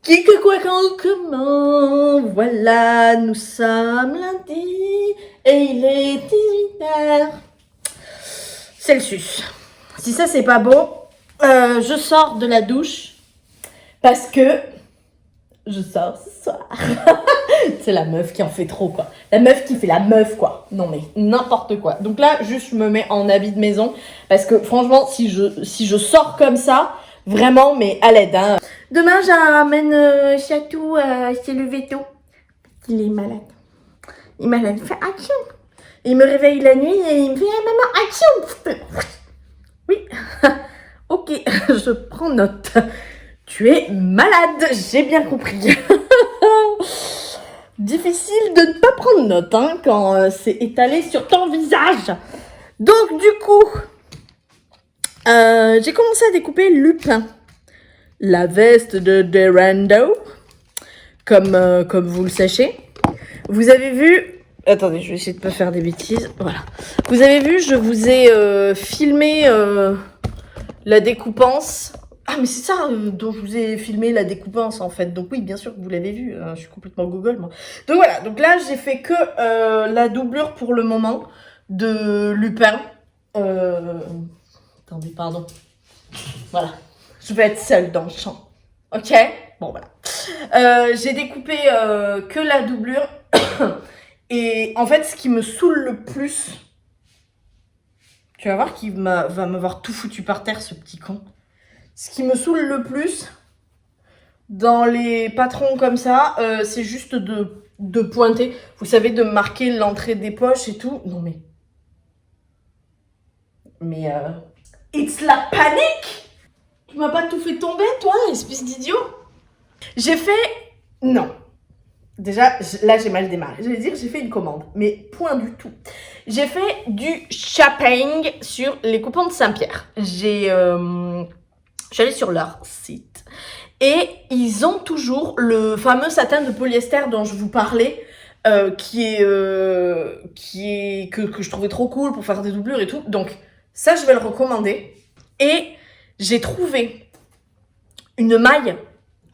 Qui que quoi quand comment, voilà, nous sommes lundi et il est 18h. Celsius. Si ça c'est pas beau, je sors de la douche parce que je sors ce soir. C'est la meuf qui en fait trop quoi. La meuf qui fait la meuf quoi. Non mais n'importe quoi. Donc là juste je me mets en habit de maison parce que franchement si je sors comme ça, vraiment mais à l'aide hein. Demain j'amène Chatou chez le veto. Il est malade. Il est malade. Il fait action. Il me réveille la nuit et il me fait maman action. Oui. Ok, je prends note. Tu es malade, j'ai bien compris. Difficile de ne pas prendre note hein, quand c'est étalé sur ton visage. Donc du coup, j'ai commencé à découper Lupin. La veste de Durando, comme vous le sachez. Vous avez vu... Attendez, je vais essayer de ne pas faire des bêtises. Voilà. Vous avez vu, je vous ai filmé la découpance. Ah, mais c'est ça dont je vous ai filmé la découpance, en fait. Donc oui, bien sûr que vous l'avez vu. Je suis complètement Google, moi. Donc voilà. Donc là, j'ai fait que la doublure pour le moment de Lupin. Attendez, pardon. Voilà. Je vais être seule dans le champ. Ok? Bon, voilà. J'ai découpé que la doublure. Et en fait, ce qui me saoule le plus... Tu vas voir qu'il va m'avoir tout foutu par terre, ce petit con. Ce qui me saoule le plus dans les patrons comme ça, c'est juste de pointer. Vous savez, de marquer l'entrée des poches et tout. Non, mais... It's la panique! Tu m'as pas tout fait tomber, toi, espèce d'idiot? J'ai fait... Non. Déjà, là, j'ai mal démarré. Je vais dire, j'ai fait une commande. Mais point du tout. J'ai fait du shopping sur les coupons de Saint-Pierre. Je suis allée sur leur site. Et ils ont toujours le fameux satin de polyester dont je vous parlais. Que je trouvais trop cool pour faire des doublures et tout. Donc, ça, je vais le recommander. Et j'ai trouvé une maille,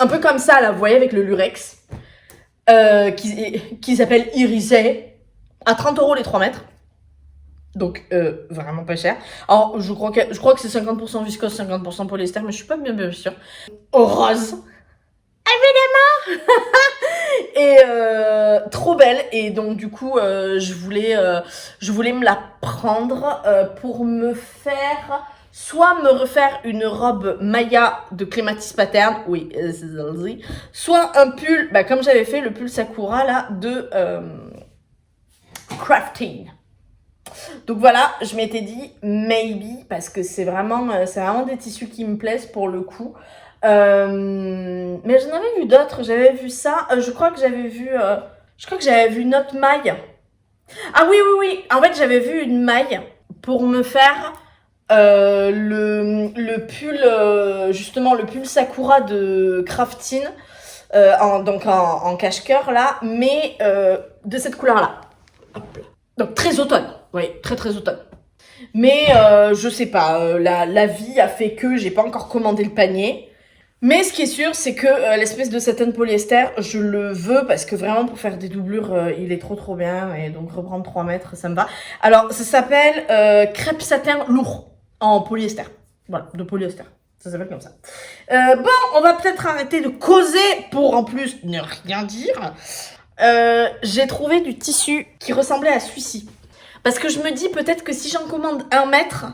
un peu comme ça, là, vous voyez, avec le lurex, qui s'appelle Irisé, à 30 € les 3 mètres. Donc, vraiment pas cher. Alors, je crois que c'est 50% viscose, 50% polyester, mais je suis pas bien sûre. Rose. Évidemment. Et trop belle. Et donc, du coup, je voulais me la prendre pour me faire... Soit me refaire une robe Maya de Clematis Pattern, oui, c'est celle-ci. Soit un pull, comme j'avais fait le pull Sakura là, de Crafting. Donc voilà, je m'étais dit maybe, parce que c'est vraiment des tissus qui me plaisent pour le coup. Mais j'en avais vu d'autres, j'avais vu ça, je crois que j'avais vu une autre maille. Ah oui, en fait j'avais vu une maille pour me faire... le pull, justement le pull Sakura de Crafting, en cache-cœur là, mais de cette couleur là. Donc très automne, oui, très automne. Mais je sais pas, la vie a fait que j'ai pas encore commandé le panier. Mais ce qui est sûr, c'est que l'espèce de satin de polyester, je le veux parce que vraiment pour faire des doublures, il est trop bien. Et donc reprendre 3 mètres, ça me va. Alors ça s'appelle crêpe satin lourd. En polyester. Voilà, de polyester. Ça s'appelle comme ça. Bon, on va peut-être arrêter de causer pour en plus ne rien dire. J'ai trouvé du tissu qui ressemblait à celui-ci. Parce que je me dis peut-être que si j'en commande 1 mètre,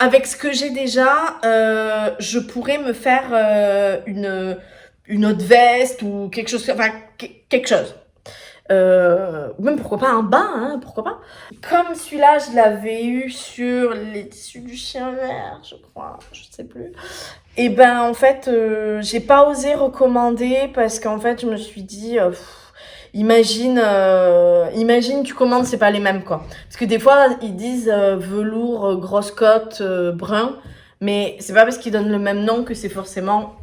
avec ce que j'ai déjà, je pourrais me faire une autre veste ou quelque chose. Enfin, quelque chose. Ou même pourquoi pas un bas, hein, pourquoi pas. Comme celui-là, je l'avais eu sur les tissus du chien vert, je crois, je sais plus. Et en fait, j'ai pas osé recommander parce qu'en fait, je me suis dit, imagine tu commandes, c'est pas les mêmes quoi. Parce que des fois, ils disent velours, grosse cote, brun, mais c'est pas parce qu'ils donnent le même nom que c'est forcément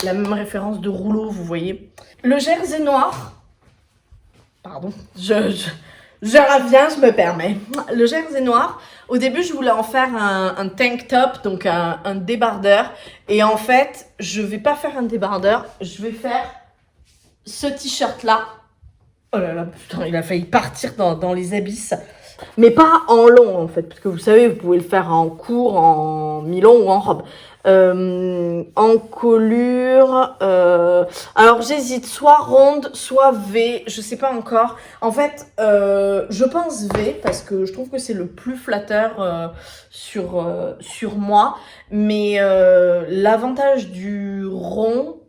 la même référence de rouleau, vous voyez. Le jersey noir. Pardon, Je reviens, je me permets. Le jersey noir, au début, je voulais en faire un tank top, donc un débardeur. Et en fait, je vais pas faire un débardeur, je vais faire ce t-shirt-là. Oh là là, putain, il a failli partir dans les abysses. Mais pas en long, en fait, parce que vous savez, vous pouvez le faire en court, en mi-long ou en robe. En colure, alors j'hésite, soit ronde, soit V, je sais pas encore. En fait, je pense V, parce que je trouve que c'est le plus flatteur sur moi. Mais l'avantage du rond,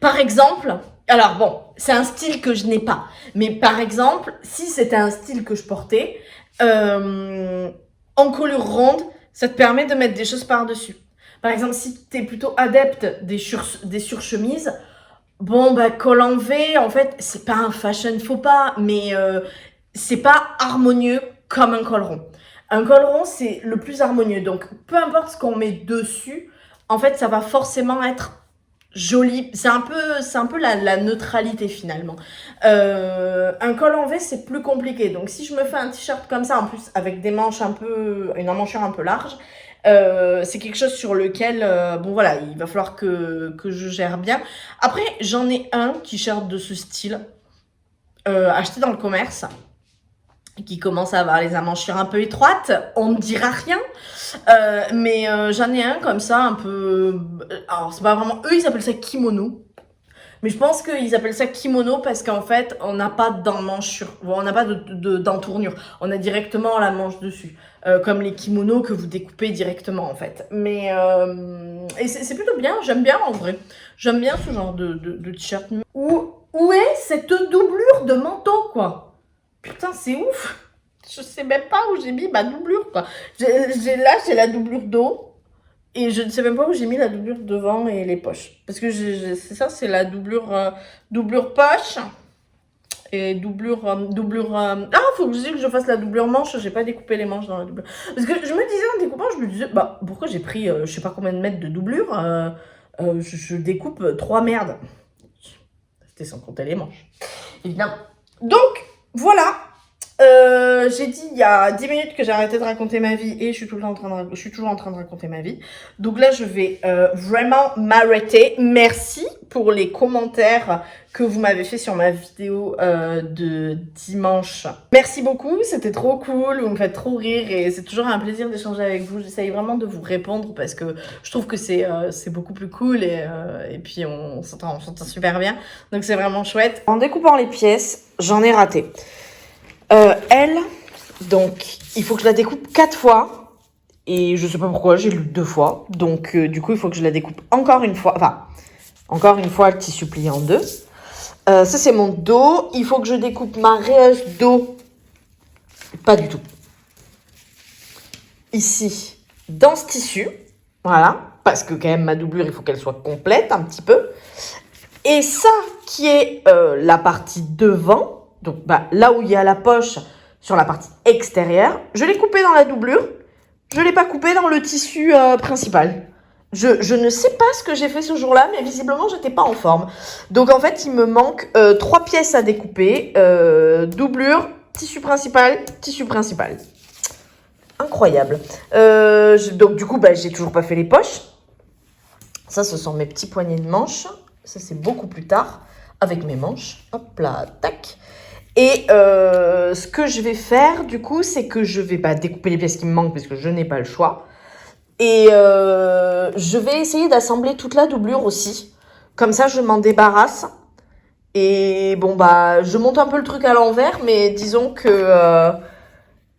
par exemple, alors bon, c'est un style que je n'ai pas. Mais par exemple, si c'était un style que je portais, en colure ronde, ça te permet de mettre des choses par-dessus. Par exemple, si tu es plutôt adepte des surchemises, bon, bah, col en V, en fait, c'est pas un fashion faux pas, mais c'est pas harmonieux comme un col rond. Un col rond, c'est le plus harmonieux. Donc, peu importe ce qu'on met dessus, en fait, ça va forcément être joli. C'est un peu la neutralité finalement. Un col en V, c'est plus compliqué. Donc, si je me fais un t-shirt comme ça, en plus avec des manches une emmanchure un peu large, c'est quelque chose sur lequel, bon voilà, il va falloir que je gère bien. Après, j'en ai un t-shirt de ce style, acheté dans le commerce, qui commence à avoir les emmanchures un peu étroites, on ne dira rien, mais j'en ai un comme ça, un peu, alors c'est pas vraiment, eux ils appellent ça kimono, mais je pense qu'ils appellent ça kimono parce qu'en fait on n'a pas d'emmanchure, on n'a pas d'entournure, on a directement la manche dessus, comme les kimonos que vous découpez directement en fait, mais et c'est plutôt bien, j'aime bien en vrai, j'aime bien ce genre de t-shirt. Où est cette doublure de manteau quoi? Putain, c'est ouf! Je sais même pas où j'ai mis ma doublure, quoi. Là, j'ai la doublure dos. Et je ne sais même pas où j'ai mis la doublure devant et les poches. Parce que c'est ça, c'est la doublure poche. Et Ah, faut que je fasse la doublure manche. J'ai pas découpé les manches dans la doublure. Parce que je me disais en découpant, je me disais, bah, pourquoi j'ai pris je sais pas combien de mètres de doublure je découpe 3 merdes. C'était sans compter les manches. Évidemment. Donc, voilà. J'ai dit il y a 10 minutes que j'ai arrêté de raconter ma vie et je suis toujours en train de raconter ma vie. Donc là, je vais vraiment m'arrêter. Merci pour les commentaires que vous m'avez fait sur ma vidéo de dimanche. Merci beaucoup, c'était trop cool, vous me faites trop rire et c'est toujours un plaisir d'échanger avec vous. J'essaye vraiment de vous répondre parce que je trouve que c'est beaucoup plus cool et puis on s'entend super bien. Donc c'est vraiment chouette. En découpant les pièces, j'en ai raté. Elle, donc, il faut que je la découpe 4 fois. Et je sais pas pourquoi, j'ai lu 2 fois. Donc, du coup, il faut que je la découpe encore une fois. Enfin, encore une fois, le tissu plié en 2. Ça, c'est mon dos. Il faut que je découpe ma rayure dos. Pas du tout. Ici, dans ce tissu. Voilà. Parce que quand même, ma doublure, il faut qu'elle soit complète un petit peu. Et ça, qui est la partie devant. Donc, bah, là où il y a la poche, sur la partie extérieure, je l'ai coupé dans la doublure. Je ne l'ai pas coupé dans le tissu principal. Je ne sais pas ce que j'ai fait ce jour-là, mais visiblement, je n'étais pas en forme. Donc, en fait, il me manque 3 pièces à découper. Doublure, tissu principal, tissu principal. Incroyable. Donc, du coup, bah, j'ai toujours pas fait les poches. Ça, ce sont mes petits poignets de manches. Ça, c'est beaucoup plus tard, avec mes manches. Hop là, tac. Et ce que je vais faire, du coup, c'est que je vais découper les pièces qui me manquent parce que je n'ai pas le choix. Et je vais essayer d'assembler toute la doublure aussi. Comme ça, je m'en débarrasse. Et bon, bah, je monte un peu le truc à l'envers, mais disons que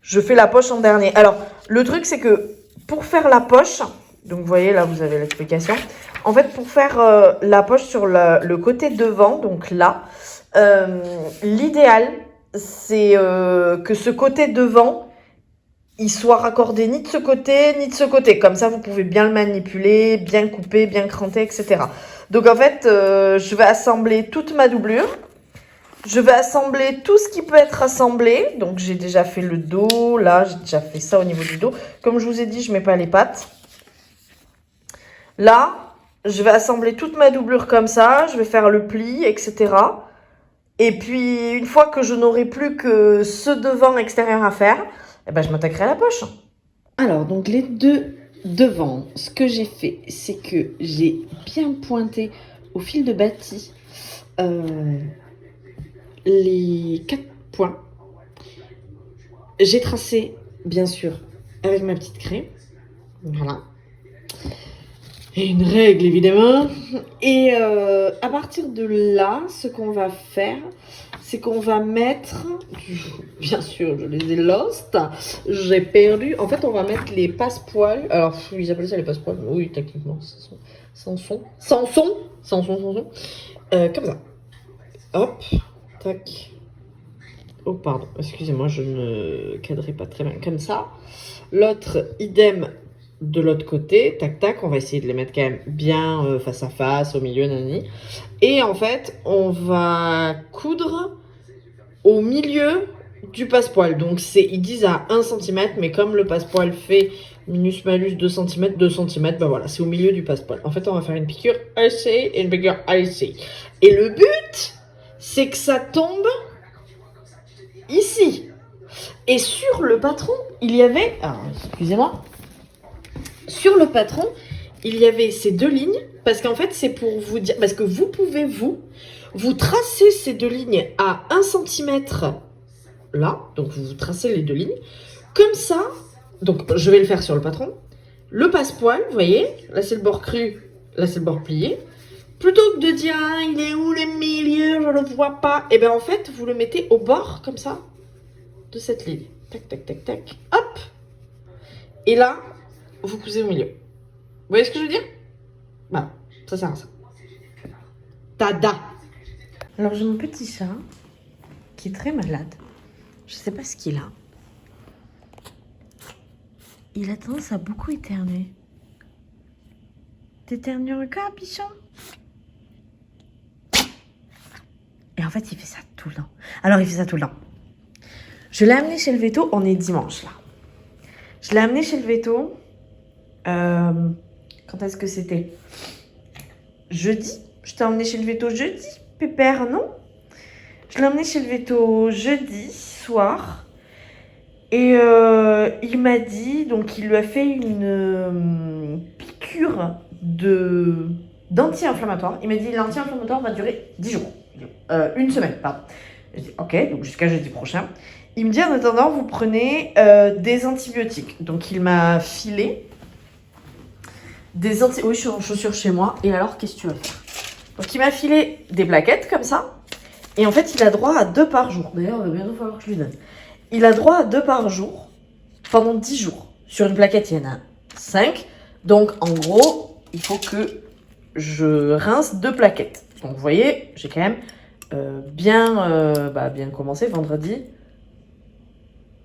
je fais la poche en dernier. Alors, le truc, c'est que pour faire la poche, donc vous voyez, là, vous avez l'explication. En fait, pour faire la poche sur le côté devant, donc là, l'idéal, c'est que ce côté devant, il soit raccordé ni de ce côté, ni de ce côté. Comme ça, vous pouvez bien le manipuler, bien couper, bien cranter, etc. Donc, en fait, je vais assembler toute ma doublure. Je vais assembler tout ce qui peut être assemblé. Donc, j'ai déjà fait le dos. Là, j'ai déjà fait ça au niveau du dos. Comme je vous ai dit, je ne mets pas les pattes. Là, je vais assembler toute ma doublure comme ça. Je vais faire le pli, etc. Et puis, une fois que je n'aurai plus que ce devant extérieur à faire, eh ben, je m'attaquerai à la poche. Alors, donc les deux devant, ce que j'ai fait, c'est que j'ai bien pointé au fil de bâti les 4 points. J'ai tracé, bien sûr, avec ma petite craie. Voilà. Et une règle, évidemment. Et à partir de là, ce qu'on va faire, c'est qu'on va mettre... Bien sûr, je les ai lost. J'ai perdu. En fait, on va mettre les passe-poils. Alors, ils appellent ça les passe-poils. Oui, techniquement, sans son. Comme ça. Hop. Tac. Oh, pardon. Excusez-moi, je ne cadrais pas très bien. Comme ça. L'autre, idem de l'autre côté. Tac, tac. On va essayer de les mettre quand même bien face à face, au milieu, nani. Et en fait, on va coudre au milieu du passepoil. Donc, ils disent à 1 cm, mais comme le passepoil fait minus malus 2 cm, ben voilà, c'est au milieu du passepoil. En fait, on va faire une piqûre ici et une piqûre ici. Et le but, c'est que ça tombe ici. Et sur le patron, il y avait... Alors, excusez-moi. Sur le patron, il y avait ces 2 lignes, parce qu'en fait, c'est pour vous dire... Parce que vous pouvez, vous tracez ces 2 lignes à 1 cm là. Donc, vous tracez les 2 lignes. Comme ça, donc je vais le faire sur le patron. Le passepoil, vous voyez, là, c'est le bord cru, là, c'est le bord plié. Plutôt que de dire, ah, il est où le milieu, je le vois pas. Et bien, en fait, vous le mettez au bord, comme ça, de cette ligne. Tac, tac, tac, tac. Hop. Et là, vous cousez au milieu. Vous voyez ce que je veux dire? Voilà, ça sert à ça. Tada! Alors, j'ai mon petit chat qui est très malade. Je sais pas ce qu'il a. Il a tendance à beaucoup éternuer. T'éternues encore, bichon? Et en fait, il fait ça tout le temps. Alors, il fait ça tout le temps. Je l'ai amené chez le veto. On est dimanche, là. Je l'ai amené chez le veto. Quand est-ce que c'était? Jeudi. Je t'ai emmené chez le veto jeudi, pépère, non? Je l'ai emmené chez le veto jeudi soir. Et il m'a dit, donc il lui a fait une piqûre d'anti-inflammatoire. Il m'a dit l'anti-inflammatoire va durer 10 jours. Une semaine, pardon. J'ai dit ok, donc jusqu'à jeudi prochain. Il me dit en attendant, vous prenez des antibiotiques. Donc il m'a filé des antibiotiques. Oui, je suis en chaussures chez moi. Et alors, qu'est-ce que tu vas faire? Donc il m'a filé des plaquettes comme ça. Et en fait, il a droit à 2 par jour. D'ailleurs, il va bientôt falloir que je lui donne. Il a droit à 2 par jour pendant 10 jours. Sur une plaquette, il y en a 5. Donc, en gros, il faut que je rince 2 plaquettes. Donc, vous voyez, j'ai quand même bien commencé vendredi.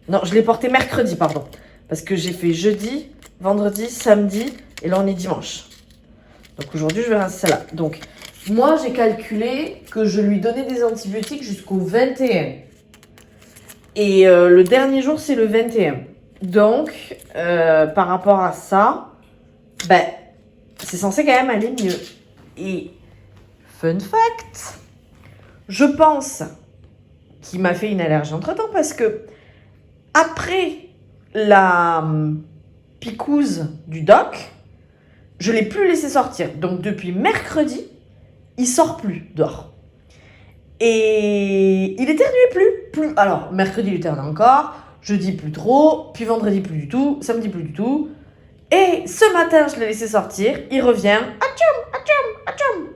Non, je l'ai porté mercredi, pardon. Parce que j'ai fait jeudi, vendredi, samedi, et là, on est dimanche. Donc, aujourd'hui, je vais rincer celle-là. Donc, moi, j'ai calculé que je lui donnais des antibiotiques jusqu'au 21. Et le dernier jour, c'est le 21. Donc, par rapport à ça, c'est censé quand même aller mieux. Et, fun fact, je pense qu'il m'a fait une allergie entre-temps parce que après la picouse du doc, je ne l'ai plus laissé sortir. Donc, depuis mercredi, il sort plus dehors. Et il éternuait plus. Alors, mercredi, il éternue encore. Jeudi, plus trop. Puis vendredi, plus du tout. Samedi, plus du tout. Et ce matin, je l'ai laissé sortir. Il revient. Atchoum, atchoum, atchoum.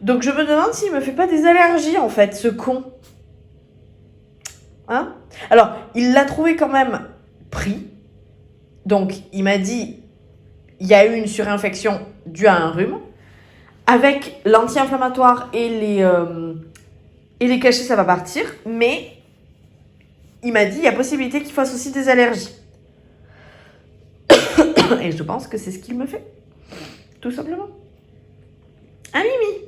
Donc, je me demande s'il me fait pas des allergies, en fait, ce con. Hein? Alors, il l'a trouvé quand même pris. Donc, il m'a dit, il y a eu une surinfection due à un rhume. Avec l'anti-inflammatoire et les cachets, ça va partir. Mais il m'a dit, il y a possibilité qu'il fasse aussi des allergies. Et je pense que c'est ce qu'il me fait. Tout simplement. Un Mimi.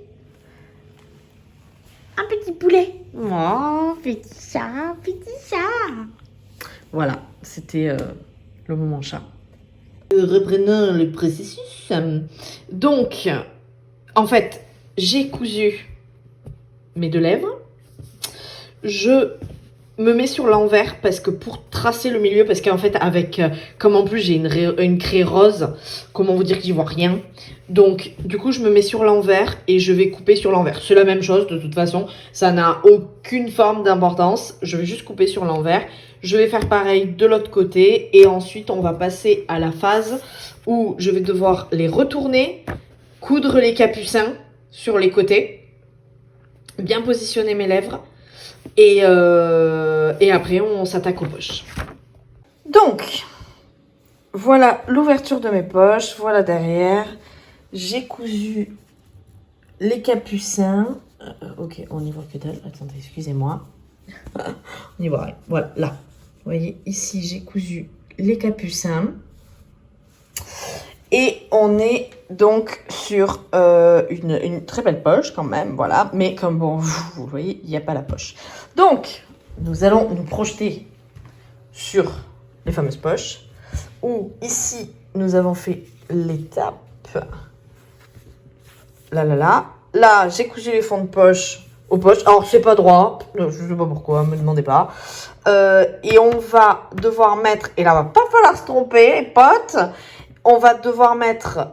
Un petit poulet. Oh, petit chat, petit chat. Voilà, c'était le moment chat. Reprenons le processus. Donc, en fait, j'ai cousu mes 2 lèvres. je me mets sur l'envers parce que pour tracer le milieu, parce qu'en fait avec comme en plus j'ai une craie rose, comment vous dire que j'y vois rien, donc du coup je me mets sur l'envers et je vais couper sur l'envers. C'est la même chose de toute façon, ça n'a aucune forme d'importance, je vais juste couper sur l'envers. Je vais faire pareil de l'autre côté et ensuite on va passer à la phase où je vais devoir les retourner, coudre les capucins sur les côtés, bien positionner mes lèvres. Et après, on s'attaque aux poches. Donc, voilà l'ouverture de mes poches. Voilà derrière. J'ai cousu les capucins. Ok, on n'y voit que dalle. Attendez, excusez-moi. On y voit rien. Voilà, là. Vous voyez, ici, j'ai cousu les capucins. Et on est donc sur une très belle poche quand même, voilà. Mais comme bon, vous voyez, il n'y a pas la poche. Donc, nous allons nous projeter sur les fameuses poches. Où ici, nous avons fait l'étape. Là. Là, j'ai cousu les fonds de poche aux poches. Alors, c'est pas droit. Je ne sais pas pourquoi, ne me demandez pas. Et on va devoir mettre, et là, il va pas falloir se tromper, les potes. On va devoir mettre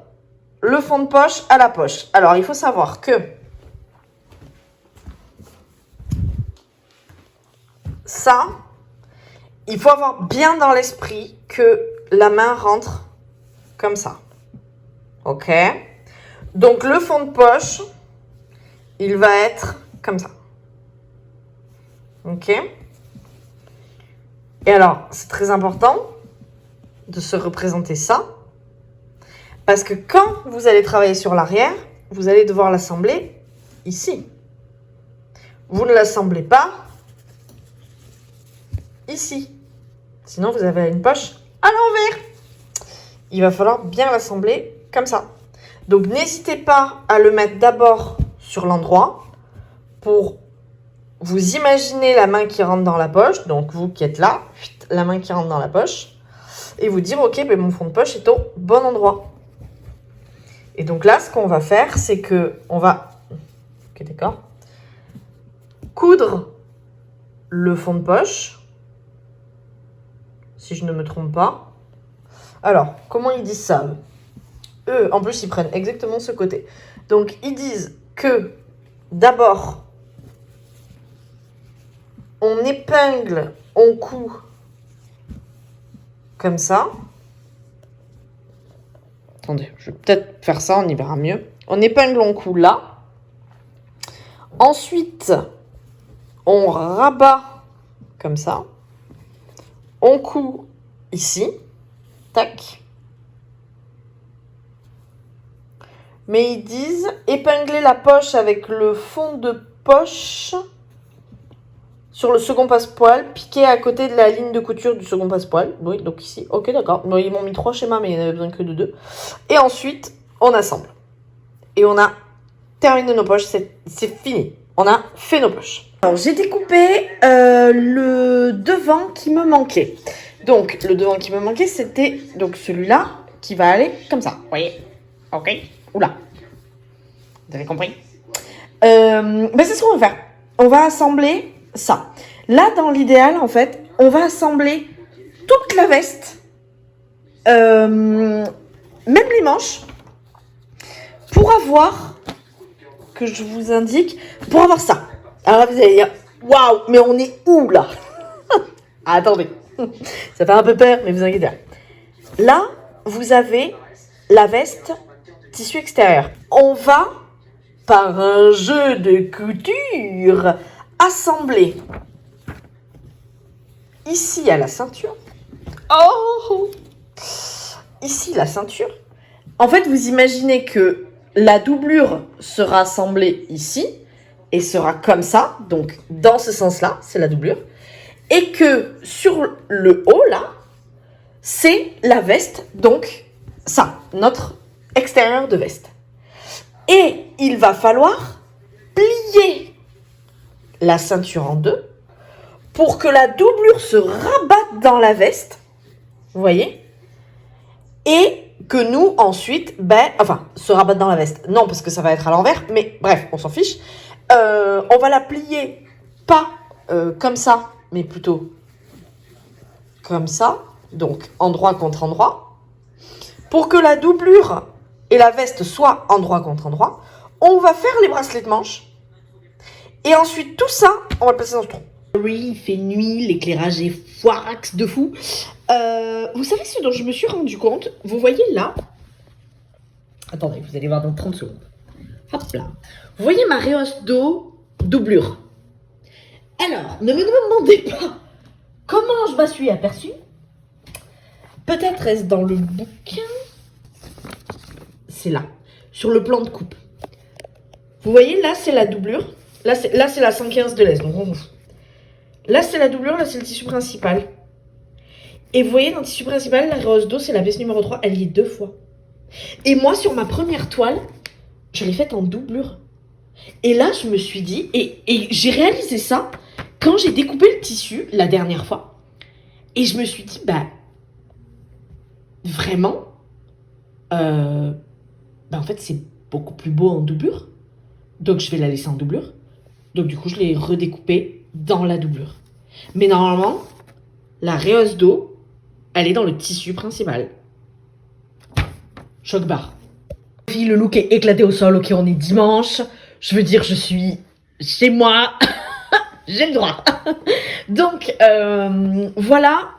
le fond de poche à la poche. Alors, il faut savoir que ça, il faut avoir bien dans l'esprit que la main rentre comme ça. Ok? Donc, le fond de poche, il va être comme ça. Ok? Et alors, c'est très important de se représenter ça. Parce que quand vous allez travailler sur l'arrière, vous allez devoir l'assembler ici. Vous ne l'assemblez pas ici. Sinon, vous avez une poche à l'envers. Il va falloir bien l'assembler comme ça. Donc, n'hésitez pas à le mettre d'abord sur l'endroit pour vous imaginer la main qui rentre dans la poche. Donc, vous qui êtes là, la main qui rentre dans la poche. Et vous dire, ok, ben mon fond de poche est au bon endroit. Et donc là, ce qu'on va faire, c'est que on va, ok, d'accord, coudre le fond de poche, si je ne me trompe pas. Alors, comment ils disent ça, eux, en plus, ils prennent exactement ce côté. Donc, ils disent que d'abord, on épingle, on coud comme ça. Attendez, je vais peut-être faire ça, on y verra mieux. On épingle, on coud là. Ensuite, on rabat comme ça. On coud ici. Tac. Mais ils disent épingler la poche avec le fond de poche sur le second passe-poil, piqué à côté de la ligne de couture du second passe-poil. Oui, donc ici. Ok, d'accord. Bon, ils m'ont mis 3 schémas, mais il n'y en avait besoin que de 2. Et ensuite, on assemble. Et on a terminé nos poches. C'est fini. On a fait nos poches. Alors, j'ai découpé le devant qui me manquait. Donc, le devant qui me manquait, c'était donc celui-là qui va aller comme ça. Vous voyez? Ok. Oula. Vous avez compris? Ben, c'est ce qu'on va faire. On va assembler ça. Là, dans l'idéal, en fait, on va assembler toute la veste, même les manches, pour avoir, que je vous indique, pour avoir ça. Alors là, vous allez dire, waouh, mais on est où là? Ah, attendez, ça fait un peu peur, mais vous inquiétez pas. Là, vous avez la veste tissu extérieur. On va, par un jeu de couture, assembler ici à la ceinture. Oh! Ici la ceinture. En fait, vous imaginez que la doublure sera assemblée ici et sera comme ça, donc dans ce sens-là, c'est la doublure. Et que sur le haut, là, c'est la veste, donc ça, notre extérieur de veste. Et il va falloir plier la ceinture en deux pour que la doublure se rabatte dans la veste, vous voyez, et que nous ensuite, se rabatte dans la veste, non parce que ça va être à l'envers, mais bref, on s'en fiche, on va la plier pas comme ça, mais plutôt comme ça, donc endroit contre endroit. Pour que la doublure et la veste soient endroit contre endroit, on va faire les bracelets de manche. Et ensuite, tout ça, on va le placer dans ce trou. Oui, il fait nuit, l'éclairage est foirax de fou. Vous savez ce dont je me suis rendu compte? Vous voyez là? Attendez, vous allez voir dans 30 secondes. Hop là. Vous voyez ma réhausse d'eau doublure? Alors, ne me demandez pas comment je m'en suis aperçue. Peut-être est-ce dans le bouquin? C'est là, sur le plan de coupe. Vous voyez, là, c'est la doublure. Là, c'est la 115 de l'aise. Donc, là, c'est la doublure, là, c'est le tissu principal. Et vous voyez, dans le tissu principal, la réhausse d'eau, c'est la veste numéro 3. Elle y est 2 fois. Et moi, sur ma première toile, je l'ai faite en doublure. Et là, je me suis dit, et j'ai réalisé ça quand j'ai découpé le tissu la dernière fois. Et je me suis dit, bah, vraiment, bah, en fait, c'est beaucoup plus beau en doublure. Donc, je vais la laisser en doublure. Donc, du coup, je l'ai redécoupée dans la doublure. Mais normalement, la réhausse d'eau, elle est dans le tissu principal. Choc barre. Le look est éclaté au sol. Ok, on est dimanche. Je veux dire, je suis chez moi. J'ai le droit. Donc, voilà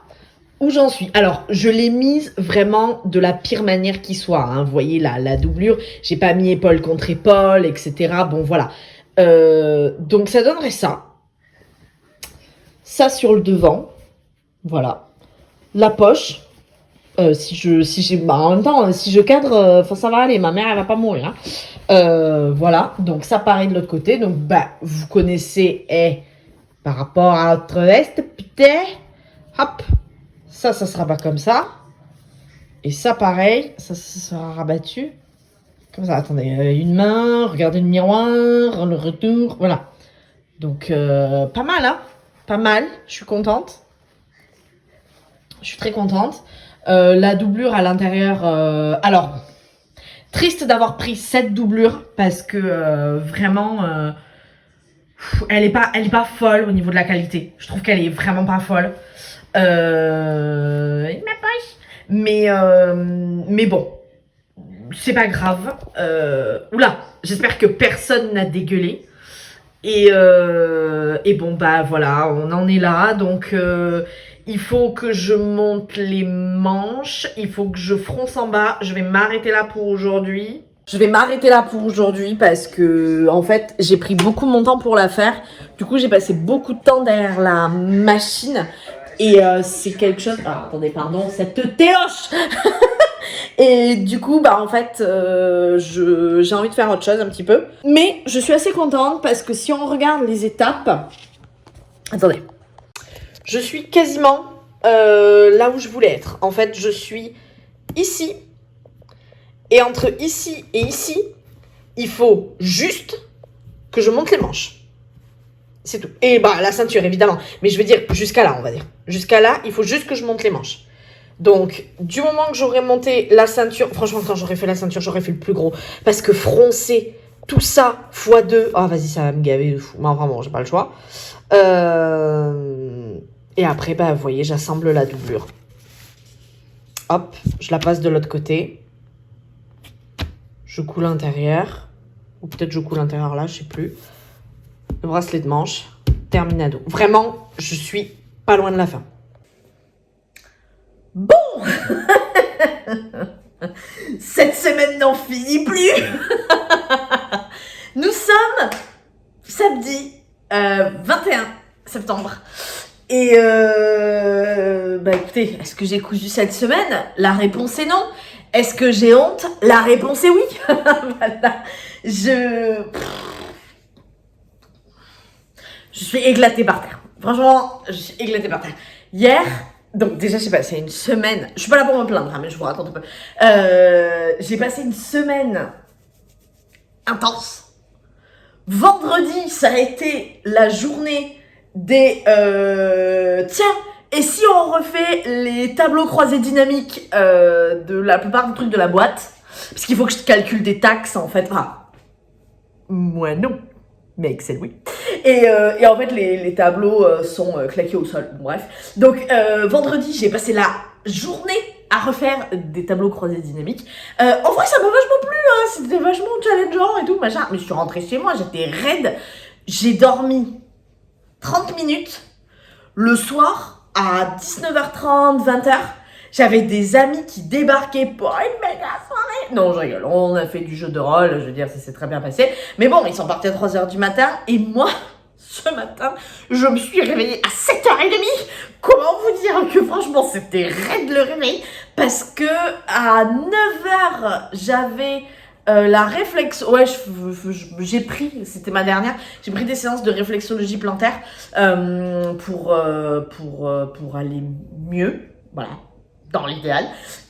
où j'en suis. Alors, je l'ai mise vraiment de la pire manière qui soit. Hein. Vous voyez la doublure. J'ai pas mis épaule contre épaule, etc. Bon, voilà. Donc, ça donnerait ça. Ça sur le devant. Voilà. La poche. Bah, en même temps, si je cadre, ça va aller. Ma mère, elle va pas mourir. Hein. Voilà. Donc, ça pareil de l'autre côté. Donc, bah, vous connaissez, par rapport à notre veste, putain. Hop. Ça sera pas comme ça. Et ça, pareil. Ça sera rabattu. Comme ça. Attendez. Une main. Regardez le miroir. Le retour. Voilà. Donc, pas mal, hein. Pas mal. Je suis contente. Je suis très contente. La doublure à l'intérieur, alors triste d'avoir pris cette doublure parce que vraiment elle est pas folle au niveau de la qualité. Je trouve qu'elle est vraiment pas folle. Mais bon, c'est pas grave. Oula, j'espère que personne n'a dégueulé. Et bon bah voilà, on en est là. Donc il faut que je monte les manches, il faut que je fronce en bas. Je vais m'arrêter là pour aujourd'hui. Parce que en fait j'ai pris beaucoup mon temps pour la faire. Du coup j'ai passé beaucoup de temps derrière la machine. Et c'est quelque chose... Ah, attendez, pardon, cette téloche. Et du coup, bah en fait, j'ai envie de faire autre chose un petit peu. Mais je suis assez contente parce que si on regarde les étapes... Attendez. Je suis quasiment là où je voulais être. En fait, je suis ici. Et entre ici et ici, il faut juste que je monte les manches. C'est tout. Et bah la ceinture, évidemment. Mais je veux dire, jusqu'à là, on va dire. Jusqu'à là, il faut juste que je monte les manches. Donc, du moment que j'aurai monté la ceinture... Franchement, quand j'aurai fait la ceinture, j'aurai fait le plus gros. Parce que froncer tout ça x2... Oh, vas-y, ça va me gaver de fou. Mais vraiment, j'ai pas le choix. Et après, bah, vous voyez, j'assemble la doublure. Hop, je la passe de l'autre côté. Je coule l'intérieur. Ou peut-être je coule l'intérieur là, je sais plus. Le bracelet de manche. Terminado. Vraiment, je suis pas loin de la fin. Bon. Cette semaine n'en finit plus. Nous sommes samedi 21 septembre. Et bah écoutez, est-ce que j'ai cousu cette semaine? La réponse est non. Est-ce que j'ai honte? La réponse est oui. Voilà. Je suis éclatée par terre. Franchement, je suis éclatée par terre. Hier, donc déjà j'ai passé une semaine, je suis pas là pour me plaindre, hein, mais je vous raconte un peu. J'ai passé une semaine intense. Vendredi, ça a été la journée des... Tiens, et si on refait les tableaux croisés dynamiques de la plupart des trucs de la boîte? Parce qu'il faut que je calcule des taxes, en fait. Enfin, moi non, mais Excel, oui. Et en fait, les tableaux sont claqués au sol. Bref. Donc, vendredi, j'ai passé la journée à refaire des tableaux croisés dynamiques. En vrai, ça m'a vachement plu, hein. C'était vachement challengeant et tout, machin. Mais je suis rentrée chez moi, j'étais raide. J'ai dormi 30 minutes le soir à 19h30, 20h. J'avais des amis qui débarquaient pour une méga soirée. Non, je rigole. On a fait du jeu de rôle. Je veux dire, ça s'est très bien passé. Mais bon, ils sont partis à 3h du matin. Et moi, ce matin, je me suis réveillée à 7h30. Comment vous dire que franchement, c'était raide le réveil. Parce que à 9h, j'avais la réflexe. Ouais, j'ai pris, c'était ma dernière. J'ai pris des séances de réflexologie plantaire pour aller mieux. Voilà. Dans l'idéal.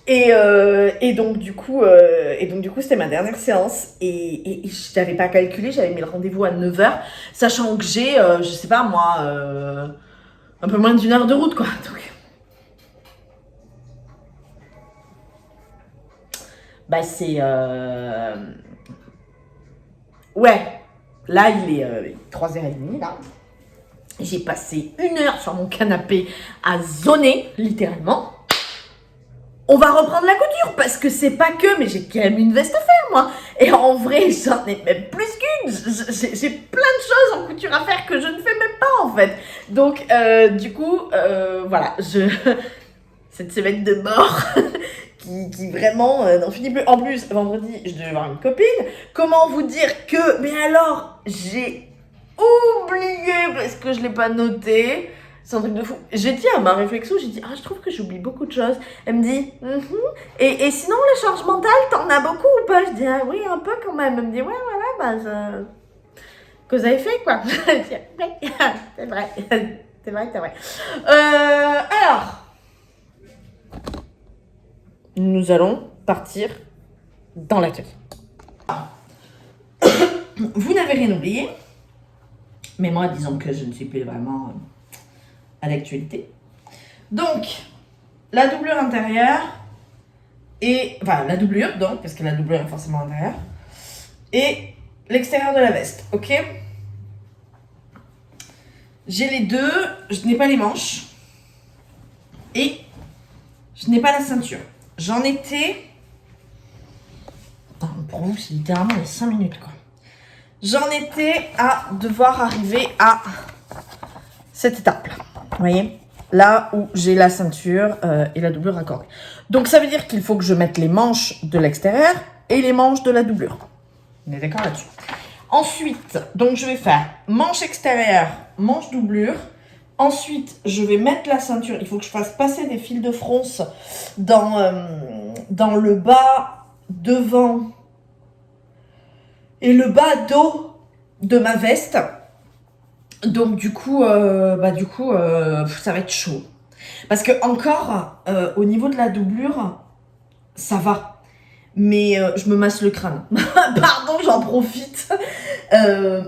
Et donc du coup c'était ma dernière séance et je n'avais pas calculé, j'avais mis le rendez-vous à 9h, sachant que j'ai, je sais pas moi, un peu moins d'1 heure de route quoi. Donc, bah c'est... Ouais, là il est 3h30 là. J'ai passé 1 heure sur mon canapé à zoner, littéralement. On va reprendre la couture parce que c'est pas que, mais j'ai quand même une veste à faire moi. Et en vrai, j'en ai même plus qu'une. J'ai plein de choses en couture à faire que je ne fais même pas en fait. Donc du coup, voilà, cette semaine de mort qui vraiment n'en finit plus. En plus, vendredi, je devais voir une copine. Comment vous dire que, mais alors, j'ai oublié parce que je l'ai pas noté. C'est un truc de fou. J'ai dit à ma réflexion, j'ai dit, je trouve que j'oublie beaucoup de choses. Elle me dit, et sinon, la charge mentale, t'en as beaucoup ou pas? Je dis, oui, un peu quand même. Elle me dit, ouais, voilà, que vous avez fait, quoi. Je dis, ouais, c'est vrai. C'est vrai. Alors, nous allons partir dans l'atelier. Vous n'avez rien oublié, mais moi, disons que je ne suis plus vraiment à l'actualité. Donc, la doublure intérieure et... Enfin, la doublure, donc, parce que la doublure est forcément intérieure. Et l'extérieur de la veste, ok? J'ai les deux, je n'ai pas les manches. Et je n'ai pas la ceinture. J'en étais... Pour vous, c'est littéralement les 5 minutes, quoi. J'en étais à devoir arriver à cette étape-là. Vous voyez, là où j'ai la ceinture et la doublure accordée. Donc ça veut dire qu'il faut que je mette les manches de l'extérieur et les manches de la doublure. On est d'accord là-dessus. Ensuite, donc je vais faire manche extérieure, manche doublure. Ensuite, je vais mettre la ceinture. Il faut que je fasse passer des fils de fronce dans le bas devant et le bas dos de ma veste. Donc du coup, ça va être chaud. Parce que encore, au niveau de la doublure, ça va. Mais je me masse le crâne. Pardon, j'en profite.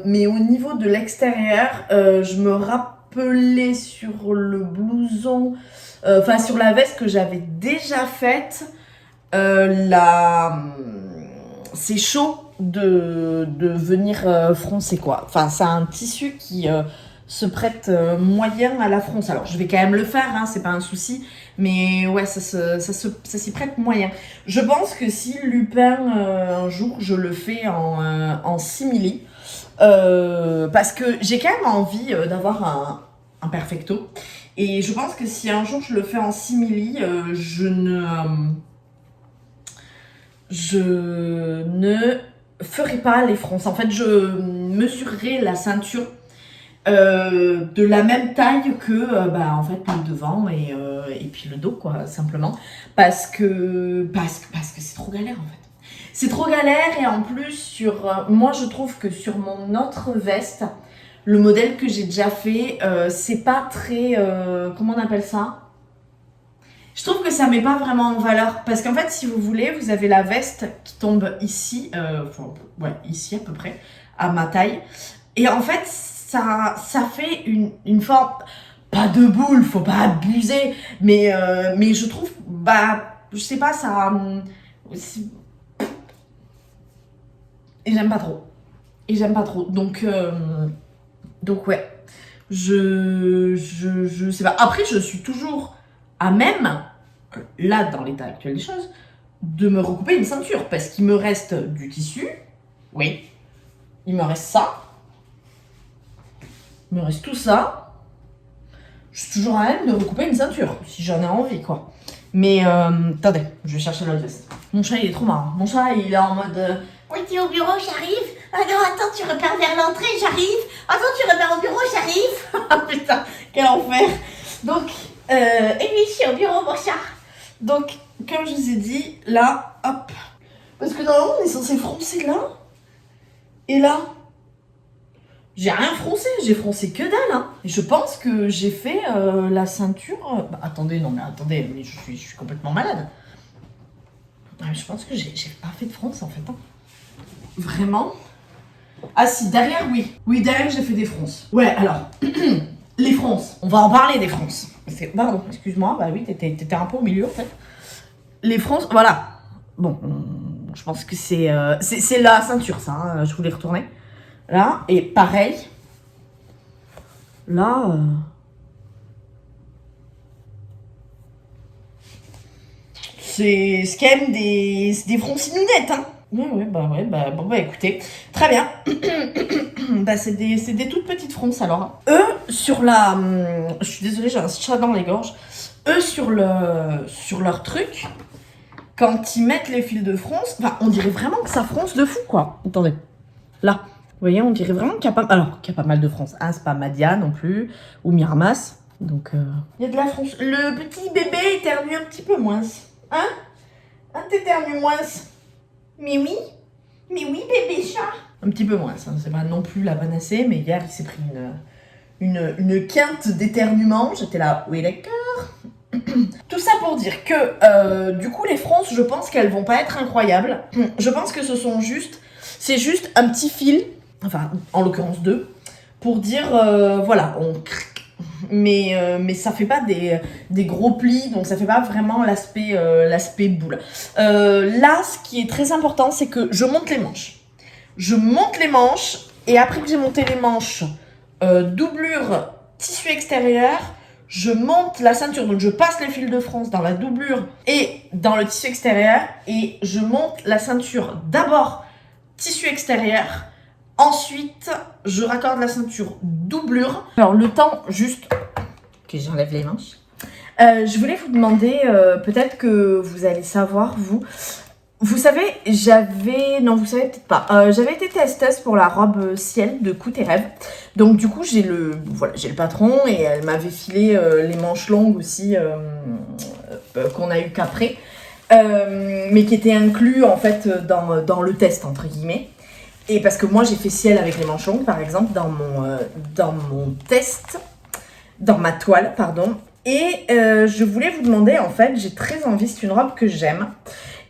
Mais au niveau de l'extérieur, je me rappelais sur le blouson, sur la veste que j'avais déjà faite. C'est chaud de venir froncer quoi. Enfin, c'est un tissu qui se prête moyen à la fronce. Alors, je vais quand même le faire, hein, c'est pas un souci. Mais ouais, ça s'y prête moyen. Je pense que si Lupin, un jour, je le fais en simili, parce que j'ai quand même envie d'avoir un perfecto. Et je pense que si un jour je le fais en simili, je ne ferai pas les fronces. En fait, je mesurerai la ceinture de la même taille que en fait, le devant et puis le dos, quoi, simplement. Parce que c'est trop galère, en fait. C'est trop galère et en plus, moi, je trouve que sur mon autre veste, le modèle que j'ai déjà fait, c'est pas très... comment on appelle ça ? Je trouve que ça met pas vraiment en valeur. Parce qu'en fait, si vous voulez, vous avez la veste qui tombe ici, ici à peu près, à ma taille. Et en fait, ça fait une forme, pas de boule, faut pas abuser, mais je trouve, je sais pas, ça... Et j'aime pas trop. Donc Donc ouais, je sais pas. Après, je suis toujours à même, là, dans l'état actuel des choses, de me recouper une ceinture. Parce qu'il me reste du tissu. Oui. Il me reste ça. Il me reste tout ça. Je suis toujours à même de recouper une ceinture, si j'en ai envie, quoi. Mais, attendez, je vais chercher l'autre veste. Mon chat, il est trop marrant. Mon chat, il est en mode... Oui, t'es au bureau, j'arrive. Ah non, attends, tu repars vers l'entrée, j'arrive. Attends, tu repars au bureau, j'arrive. Ah putain, quel enfer. Donc, Et oui, je suis au bureau, mon chat. donc, comme je vous ai dit, là, hop. Parce que normalement, on est censé froncer là. Et là, j'ai rien froncé, j'ai froncé que dalle. Hein. Et je pense que j'ai fait la ceinture... Bah, attendez, non mais attendez, mais je suis complètement malade. Je pense que j'ai pas fait de fronce en fait. Hein. Vraiment. Ah si, derrière, oui. Oui, derrière, j'ai fait des fronces. Ouais, alors, les fronces. On va en parler des fronces. Pardon, excuse-moi. Bah oui, t'étais un peu au milieu, en fait. Les fronces, voilà. Bon, je pense que c'est la ceinture, ça. Hein. Je voulais retourner. Là, et pareil. Là... C'est quand même des froncininettes, hein. Ouais, bon, écoutez, très bien. Bah, c'est des toutes petites fronces, alors. Eux, sur la... je suis désolée, j'ai un chat dans les gorges. Eux, sur leur truc, quand ils mettent les fils de fronce, enfin, on dirait vraiment que ça fronce de fou, quoi. Attendez, là. Vous voyez, on dirait vraiment qu'il y a pas... Alors, qu'il y a pas mal de fronces. Hein, c'est pas Madia non plus, ou Miramas. Donc, il y a de la fronce. Le petit bébé éternue un petit peu moins. Hein? T'éternues moins. Mais oui, bébé chat. Un petit peu moins, hein. C'est pas non plus la panacée, mais hier, il s'est pris une quinte d'éternuement. J'étais là, oui, d'accord. Tout ça pour dire que, du coup, les fronces, je pense qu'elles vont pas être incroyables. Je pense que c'est juste un petit fil, enfin, en l'occurrence deux, pour dire, voilà, on mais ça fait pas des gros plis, donc ça fait pas vraiment l'aspect boule. Là, ce qui est très important, c'est que je monte les manches. Je monte les manches, et après que j'ai monté les manches, doublure, tissu extérieur, je monte la ceinture, donc je passe les fils de France dans la doublure et dans le tissu extérieur, et je monte la ceinture d'abord tissu extérieur. Ensuite, je raccorde la ceinture doublure. Alors, le temps, juste que j'enlève les manches. Je voulais vous demander, peut-être que vous allez savoir, vous savez, non, vous savez peut-être pas. J'avais été testeuse pour la robe ciel de Coup tes rêves. Donc, du coup, j'ai le patron et elle m'avait filé les manches longues aussi qu'on a eu qu'après. Mais qui étaient inclus, en fait, dans le test, entre guillemets. Et parce que moi, j'ai fait ciel avec les manches longues, par exemple, dans mon test, dans ma toile, pardon. Et je voulais vous demander, en fait, j'ai très envie, c'est une robe que j'aime,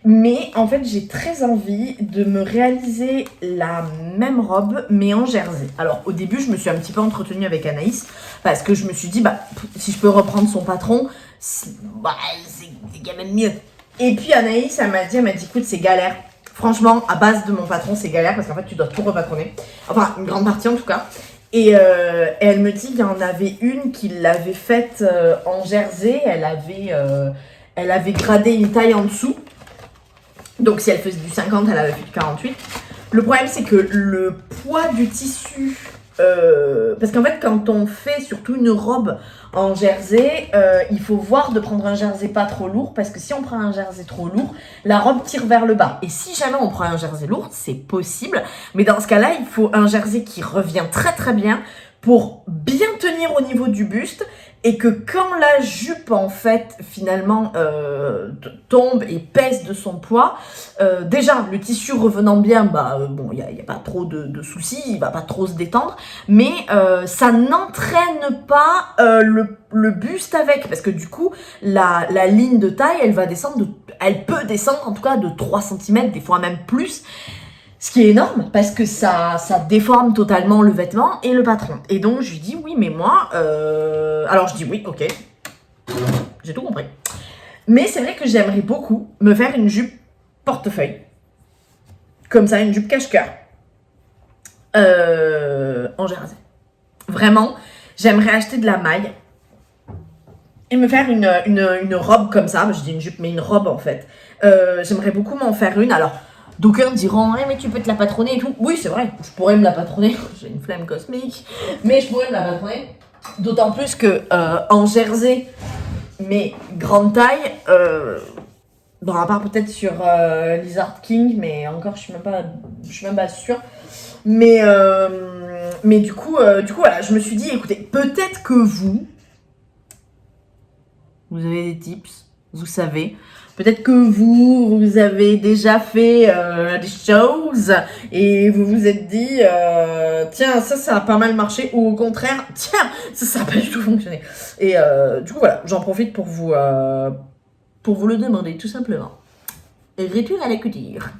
mais en fait, j'ai très envie de me réaliser la même robe, mais en jersey. Alors, au début, je me suis un petit peu entretenue avec Anaïs, parce que je me suis dit, bah, si je peux reprendre son patron, c'est quand même mieux. Et puis, Anaïs, elle m'a dit, écoute, c'est galère. Franchement, à base de mon patron, c'est galère parce qu'en fait, tu dois tout repatronner. Enfin, une grande partie en tout cas. Et elle me dit qu'il y en avait une qui l'avait faite en jersey. Elle avait gradé une taille en dessous. Donc, si elle faisait du 50, elle avait fait du 48. Le problème, c'est que le poids du tissu... parce qu'en fait, quand on fait surtout une robe en jersey, il faut voir de prendre un jersey pas trop lourd, parce que si on prend un jersey trop lourd, la robe tire vers le bas. Et si jamais on prend un jersey lourd, c'est possible, mais dans ce cas-là, il faut un jersey qui revient très très bien pour bien tenir au niveau du buste, et que quand la jupe, en fait, finalement, tombe et pèse de son poids, déjà, le tissu revenant bien, bon, il n'y a pas trop de soucis, il va pas trop se détendre, mais ça n'entraîne pas le buste avec, parce que du coup, la ligne de taille, elle peut descendre, en tout cas, de 3 cm, des fois même plus, ce qui est énorme, parce que ça déforme totalement le vêtement et le patron. Et donc, je lui dis, oui, mais moi... Alors, je dis oui, ok. J'ai tout compris. Mais c'est vrai que j'aimerais beaucoup me faire une jupe portefeuille. Comme ça, une jupe cache-cœur. En jersey. Vraiment, j'aimerais acheter de la maille et me faire une robe comme ça. Je dis une jupe, mais une robe en fait. J'aimerais beaucoup m'en faire une. Alors, d'aucuns diront, mais tu peux te la patronner et tout. Oui, c'est vrai, je pourrais me la patronner. J'ai une flemme cosmique, mais je pourrais me la patronner. D'autant plus que en jersey, mais grande taille, bon, à part peut-être sur Lizard King, mais encore, je suis même pas sûre. Mais du coup, voilà, je me suis dit, écoutez, peut-être que vous avez des tips, vous savez. Peut-être que vous avez déjà fait des choses et vous vous êtes dit, tiens, ça a pas mal marché, ou au contraire, tiens, ça a pas du tout fonctionné. Et du coup, voilà, j'en profite pour vous le demander, tout simplement. Rituel à la couture.